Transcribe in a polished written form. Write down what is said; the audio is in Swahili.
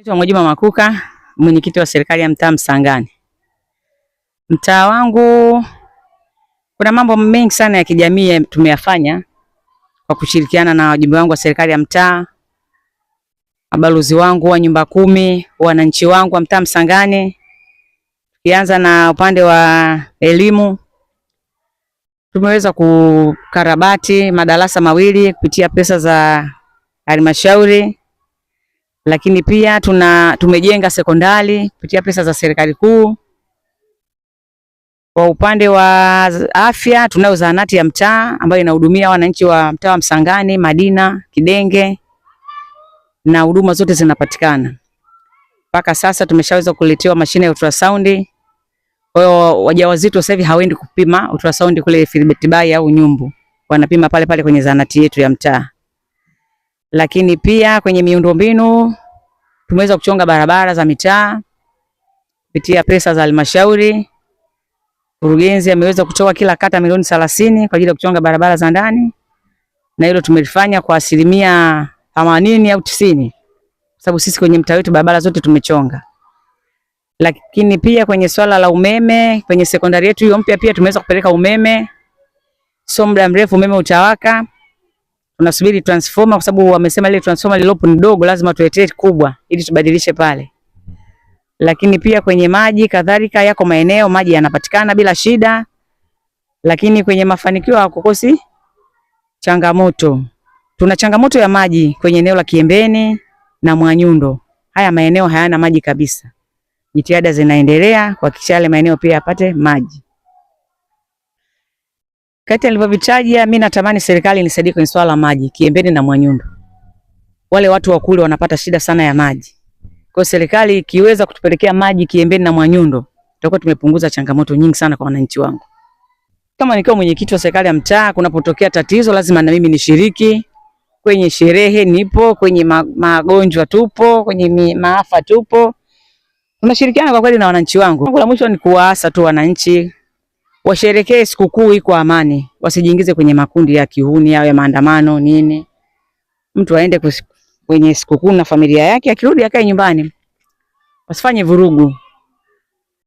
Naitwa Mwajuma Makuka, mwenyekiti wa serikali ya mtaa Msangani. Mtaa wangu kuna mambo mengi sana ya kijamii tumeyafanya kwa kushirikiana na wajumbe wangu wa serikali ya mtaa, mabalozi wangu wa nyumba 10, wananchi wangu wa mtaa Msangani. Tukianza na upande wa elimu, tumeweza kukarabati madarasa 2 kupitia pesa za halmashauri. Lakini pia tumejenga sekondari kupitia pesa za serikali kuu. Kwa upande wa afya, tunayo zahanati ya mtaa ambayo inahudumia wananchi wa mtaa wa Msangani, Madina, Kidenge, na huduma zote zinapatikana. Mpaka sasa tumeshaweza kuletewa mashine ya ultrasound. Kwa hiyo wajawazito sasa hivi hawaendi kupima ultrasound kule Philbert Bayi au Nyumbu. Wanapima pale pale kwenye zahanati yetu ya mtaa. Lakini pia kwenye miundombinu tumeweza kuchonga barabara za mitaa kupitia pesa za halmashauri. Mkurugenzi ameweza kutoa kila kata milioni 30 kwa ajili ya kuchonga barabara za ndani, na hilo tumelifanya kwa 80% au 90%, kwa sababu sisi kwenye mtaa wetu barabara zote tumechonga. Lakini pia kwenye swala la umeme kwenye sekondari yetu hiyo mpya pia tumeweza kupeleka umeme. Sio muda mrefu umeme utawaka. Tunasubiri transformer kwa sababu wamesema ile transformer lilopo ni dogo, lazima tuletee kubwa ili tubadilishe pale. Lakini pia kwenye maji kadhalika, yako maeneo maji yanapatikana bila shida, lakini kwenye mafanikio hakukosi changamoto. Tuna changamoto ya maji kwenye eneo la Kiembeni na Mwanyundo. Haya maeneo hayana maji kabisa. Jitihada zinaendelea kuhakikisha yale maeneo pia yapate maji. Kati nilivyovitaja, mimi natamani serikali inisaidie kwenye swala la maji Kiembeni na Mwanyundo. Wale watu wa kule wanapata shida sana ya maji. Kwa serikali ikiweza kutupelekea maji Kiembeni na Mwanyundo, tutakuwa tumepunguza changamoto nyingi sana kwa wananchi wangu. Kama nikiwa mwenyekiti wa serikali ya mtaa, kunapotokea tatizo lazima na mimi nishiriki. Kwenye sherehe nipo, kwenye magonjwa tupo, kwenye maafa tupo. Tunashirikiana kwa kweli na wananchi wangu. La mwisho ni kuwaasa tu wananchi washerekee sikukuu kwa amani, wasijiingize kwenye makundi ya kihuni au ya maandamano nini. Mtu aende kwenye sikukuu na familia yake, akirudi akae nyumbani. Wasifanye vurugu.